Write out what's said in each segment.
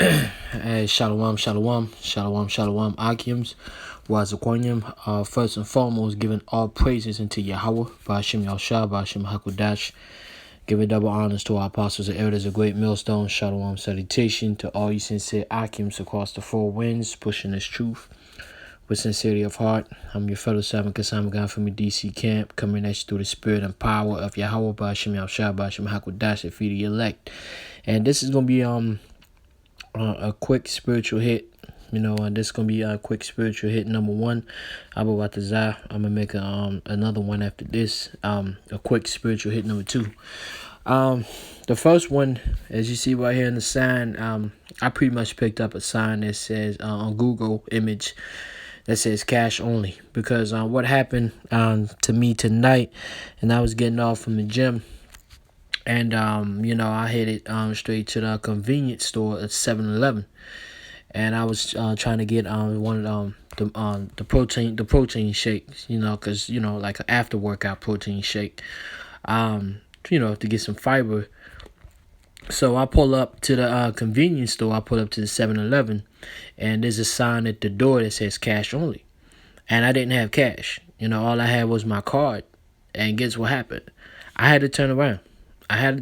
Hey, shalom, Akims, Wazakwanyam. First and foremost, giving all praises unto Yahweh, Bashim Yahshua, Bashim Hakudash. Giving double honors to our apostles and elders of great millstone. Shalom, salutation to all you sincere Akims across the four winds, pushing this truth with sincerity of heart. I'm your fellow servant, Kasama God from the DC camp, coming at you through the spirit and power of Yahweh, Bashim Yahshua, Bashim Hakudash, the feet of the elect. And this is going to be a quick spiritual hit. This is gonna be a quick spiritual hit number one. I'm gonna make another one after this. A quick spiritual hit number two. The first one, as you see right here in the sign, I pretty much picked up a sign that says on Google image that says cash only, because what happened to me tonight, and I was getting off from the gym. And I headed straight to the convenience store at 7-Eleven, and I was trying to get one of the protein shakes, because like an after workout protein shake, to get some fiber. So I pull up to the convenience store. I pull up to the 7-Eleven, and there's a sign at the door that says cash only, and I didn't have cash. All I had was my card, and guess what happened? I had to turn around. I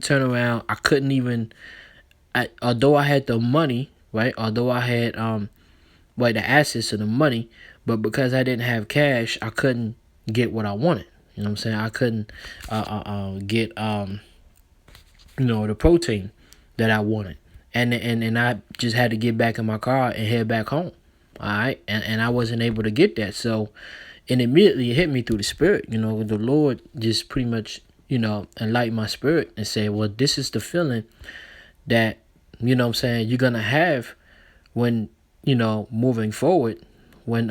couldn't even, although I had the money, right? Although I had the assets of the money, but because I didn't have cash, I couldn't get what I wanted. You know what I'm saying? I couldn't get the protein that I wanted, and I just had to get back in my car and head back home. All right, and I wasn't able to get that, so and immediately it hit me through the spirit. The Lord just pretty much enlighten my spirit and say, well, this is the feeling that, you're going to have when, moving forward, when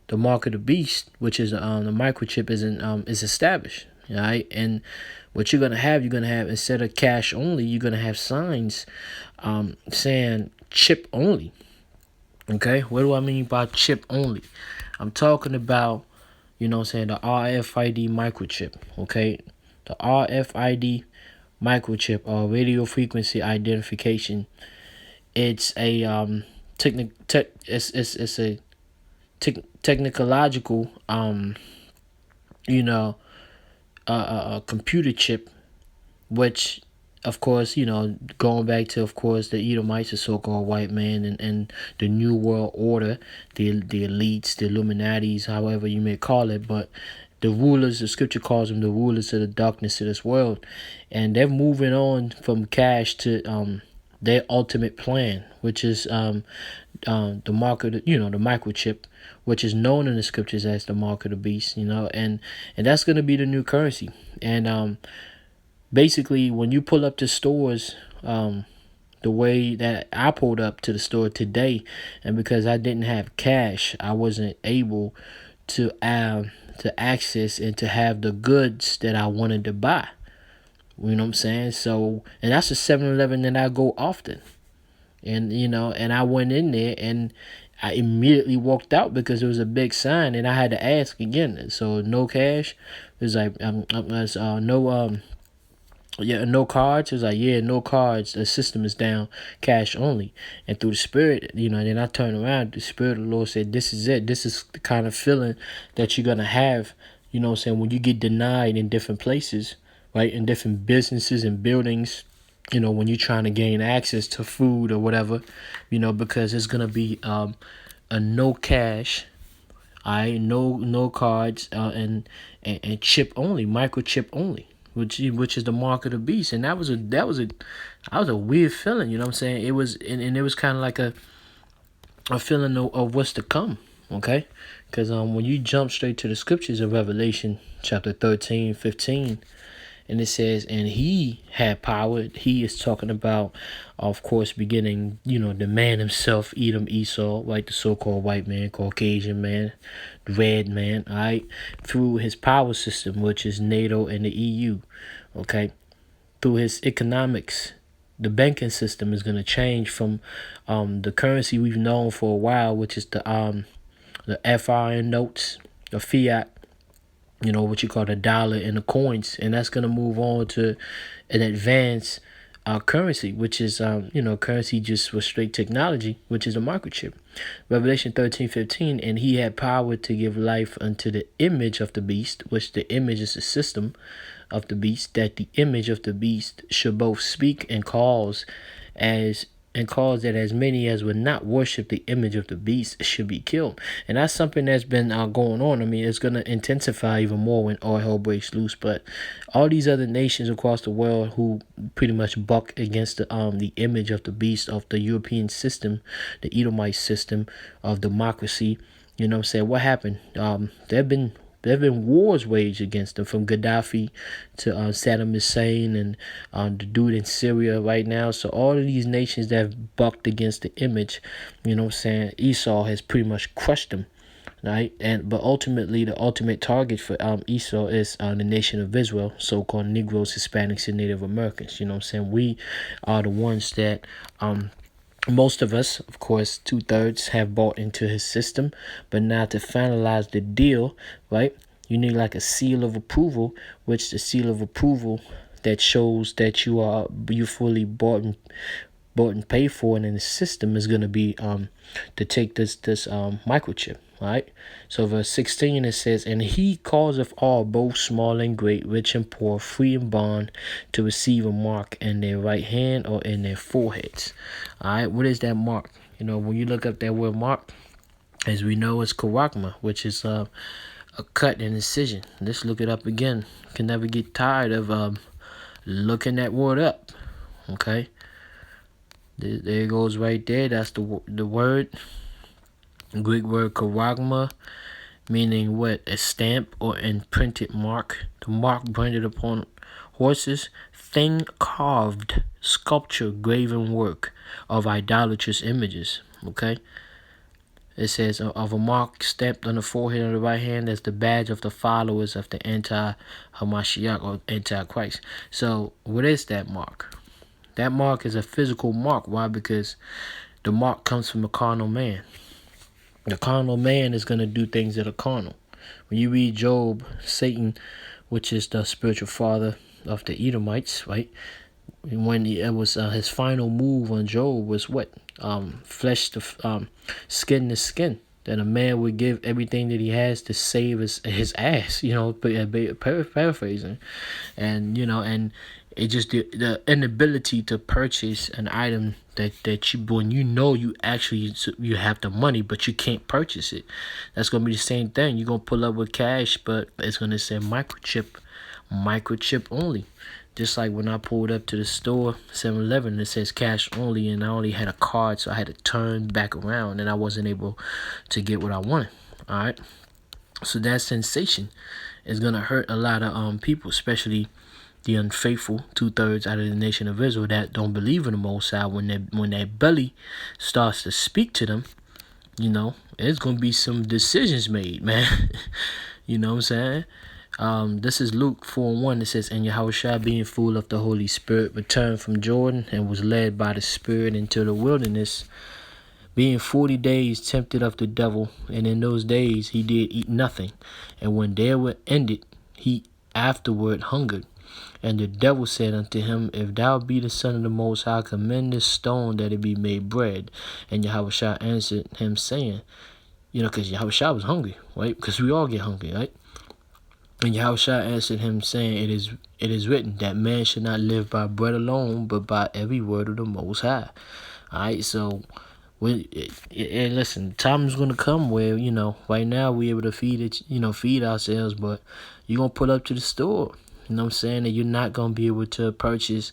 the mark of the beast, which is the microchip is established. Right. And what you're going to have instead of cash only, you're going to have signs saying chip only. Okay. What do I mean by chip only? I'm talking about, the RFID microchip. Okay. The RFID microchip, or radio frequency identification, it's a technological a computer chip, which of course going back to, of course, the Edomites, the so-called white man, and the New World Order, the elites, the Illuminatis, however you may call it, but the rulers, the scripture calls them the rulers of the darkness of this world, and they're moving on from cash to their ultimate plan, which is the mark of the microchip, which is known in the scriptures as the mark of the beast, and that's going to be the new currency. And basically, when you pull up to stores, the way that I pulled up to the store today, and because I didn't have cash, I wasn't able to access and to have the goods that I wanted to buy. You know what I'm saying? So, and that's a 7-Eleven that I go often. And, and I went in there and I immediately walked out because there was a big sign and I had to ask again. So no cash. It was like, no cards. It was like, no cards. The system is down, cash only. And through the spirit, then I turned around. The spirit of the Lord said, this is it. This is the kind of feeling that you're going to have, when you get denied in different places, right? In different businesses and buildings, when you're trying to gain access to food or whatever, because it's going to be a no cash, no cards, and chip only, microchip only, which is the mark of the beast. And that was a weird feeling, you know what I'm saying? It was, and it was kind of like a feeling of what's to come, okay? Because when you jump straight to the scriptures of Revelation chapter 13, 15, and it says, and he had power. He is talking about, of course, beginning, the man himself, Edom, Esau, like the so-called white man, Caucasian man, red man, all right, through his power system, which is NATO and the EU, okay, through his economics. The banking system is going to change from the currency we've known for a while, which is the FRN notes, the fiat, what you call the dollar and the coins, and that's going to move on to an advanced our currency, which is currency just was straight technology, which is a microchip. Revelation 13:15, and he had power to give life unto the image of the beast, which the image is the system of the beast, that the image of the beast should both speak and cause that as many as would not worship the image of the beast should be killed. And that's something that's been going on. I mean, it's going to intensify even more when all hell breaks loose. But all these other nations across the world who pretty much buck against the image of the beast of the European system, the Edomite system of democracy, you know what I'm saying? What happened? There have been wars waged against them, from Gaddafi to Saddam Hussein and the dude in Syria right now. So all of these nations that have bucked against the image, you know what I'm saying, Esau has pretty much crushed them, right? But ultimately, the ultimate target for Esau is the nation of Israel, so-called Negroes, Hispanics, and Native Americans. You know what I'm saying? We are the ones that most of us, of course, 2/3 have bought into his system. But now to finalize the deal, right, you need like a seal of approval, which the seal of approval that shows that you fully bought and paid for it in the system is going to be to take this microchip. All right. So verse 16, it says, and he causeth all, both small and great, rich and poor, free and bond, to receive a mark in their right hand or in their foreheads. All right. What is that mark? You know, when you look up that word mark, as we know, it's karagma, which is a cut and incision. Let's look it up again. Can never get tired of looking that word up. Okay. There it goes right there. That's the word. Greek word karagma, meaning what? A stamp or imprinted mark. The mark branded upon horses. Thing carved, sculpture, graven work of idolatrous images. Okay. It says of a mark stamped on the forehead of the right hand as the badge of the followers of the anti-Hamashiach or Antichrist. So what is that mark? That mark is a physical mark. Why? Because the mark comes from a carnal man. The carnal man is going to do things that are carnal. When you read Job, Satan, which is the spiritual father of the Edomites, right? When it was his final move on Job was what? Flesh to skin to skin. That a man would give everything that he has to save his ass, you know, paraphrasing. And, you know, and it just the inability to purchase an item that you, when you know you have the money, but you can't purchase it. That's going to be the same thing. You're going to pull up with cash, but it's going to say microchip only. Just like when I pulled up to the store, 7-Eleven, it says cash only, and I only had a card, so I had to turn back around, and I wasn't able to get what I wanted. All right. So that sensation is going to hurt a lot of people, especially the unfaithful 2/3 out of the nation of Israel that don't believe in the Most High. When their belly starts to speak to them, you know, there's going to be some decisions made, man. You know what I'm saying? This is Luke 4:1. It says, and Yahushua, being full of the Holy Spirit, returned from Jordan and was led by the Spirit into the wilderness, being 40 days tempted of the devil. And in those days he did eat nothing. And when they were ended, he afterward hungered. And the devil said unto him, if thou be the Son of the Most High, command this stone that it be made bread. And Yahushua answered him, saying, you know, because Yahushua was hungry, right? Because we all get hungry, right? And Yahushua answered him, saying, it is written that man should not live by bread alone, but by every word of the Most High. All right, so listen, time is going to come where, you know, right now we're able to feed ourselves, but you're going to pull up to the store. You know what I'm saying? And you're not going to be able to purchase,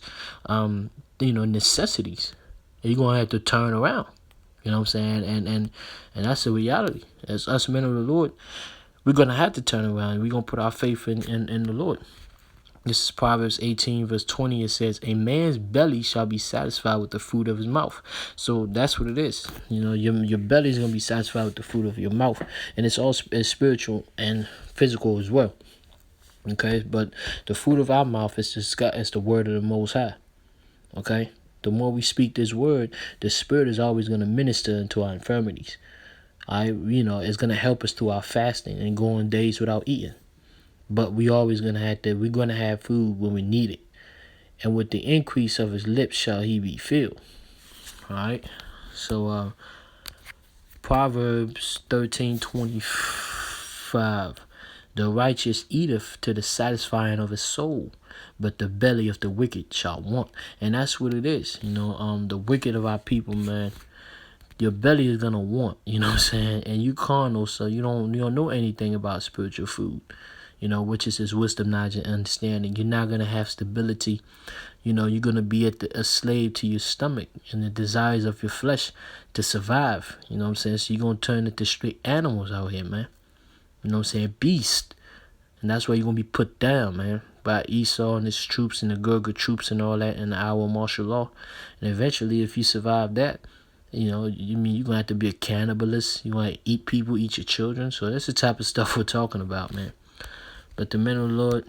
necessities. You're going to have to turn around. You know what I'm saying? And that's the reality. As us men of the Lord, we're going to have to turn around. We're going to put our faith in the Lord. This is Proverbs 18, verse 20. It says, a man's belly shall be satisfied with the fruit of his mouth. So that's what it is. You know, your belly is going to be satisfied with the fruit of your mouth. And it's all spiritual and physical as well. Okay, but the fruit of our mouth is the word of the Most High. Okay, the more we speak this word, the Spirit is always going to minister into our infirmities. It's going to help us through our fasting and going days without eating. But we're going to have food when we need it. and with the increase of his lips shall he be filled. All right. So Proverbs 13:25. The righteous eateth to the satisfying of his soul, but the belly of the wicked shall want. And that's what it is. The wicked of our people, man, your belly is gonna want, you know what I'm saying? And you carnal, so you don't know anything about spiritual food, which is his wisdom, knowledge, and understanding. You're not gonna have stability. You're gonna be a slave to your stomach and the desires of your flesh to survive. You know what I'm saying? So you're gonna turn into straight animals out here, man. You know what I'm saying? Beast. And that's why you're gonna be put down, man, by Esau and his troops and the Gurga troops and all that, and the our martial law. And eventually, if you survive that, you're gonna have to be a cannibalist. You're gonna eat people, eat your children. So that's the type of stuff we're talking about, man. But the men of the Lord,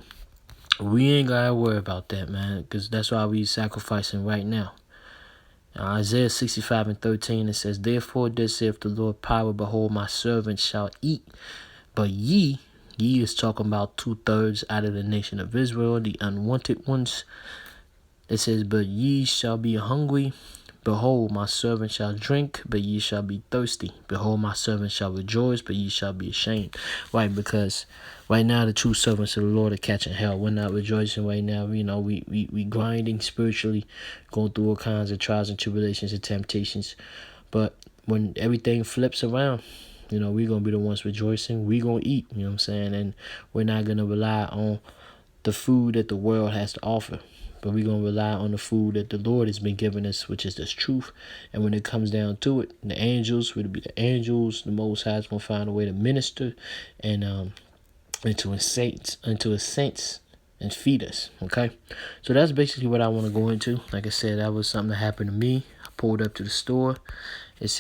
we ain't gotta worry about that, man, because that's why we sacrificing right now. Isaiah 65:13, it says, Therefore this saith the Lord power, behold, my servant shall eat. But ye is talking about 2/3 out of the nation of Israel, the unwanted ones. It says, But ye shall be hungry. Behold, my servant shall drink, but ye shall be thirsty. Behold, my servant shall rejoice, but ye shall be ashamed. Right, because right now the true servants of the Lord are catching hell. We're not rejoicing right now. We grinding spiritually, going through all kinds of trials and tribulations and temptations. But when everything flips around, we're going to be the ones rejoicing. We're going to eat, you know what I'm saying? And we're not going to rely on the food that the world has to offer. But we're going to rely on the food that the Lord has been giving us, which is this truth. And when it comes down to it, the angels, will be the angels, the Most High is going to find a way to minister and into his saints and feed us. Okay? So that's basically what I want to go into. Like I said, that was something that happened to me. I pulled up to the store. It said,